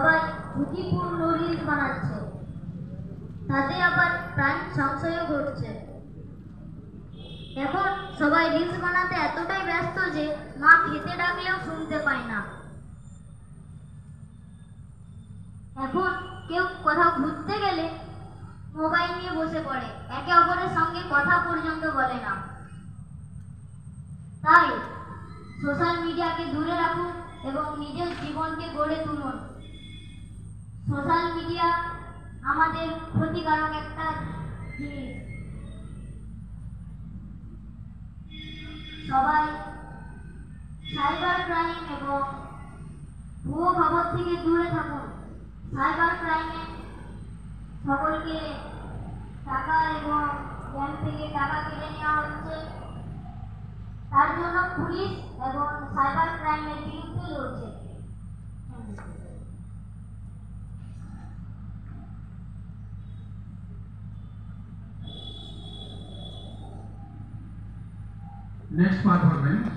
সবাই ঝুঁকিপূর্ণ রিলস বানাচ্ছে, তাতে আবার প্রাণ সংশয়ও ঘটছে। এখন সবাই রিলস বানাতে এতটাই ব্যস্ত যে মা খেতে ডাকলেও শুনতে পায় না। এখন কেউ কোথাও ঘুরতে গেলে মোবাইল নিয়ে বসে পড়ে, একে অপরের সঙ্গে কথা পর্যন্ত বলে না। তাই সোশ্যাল মিডিয়াকে দূরে রাখুন এবং নিজের জীবনকে গড়ে তুলুন। সোশ্যাল মিডিয়া আমাদের ক্ষতিকারক একটা জিনিস। সবাই সাইবার ক্রাইম এবং ভুয়ো খবর থেকে দূরে থাকুন। সাইবার ক্রাইমে সকলকে টাকা এবং ব্যাংক থেকে টাকা কেটে নেওয়া হচ্ছে, তার জন্য পুলিশ এবং সাইবার ক্রাইমের বিরুদ্ধে লড়ছে। Next performance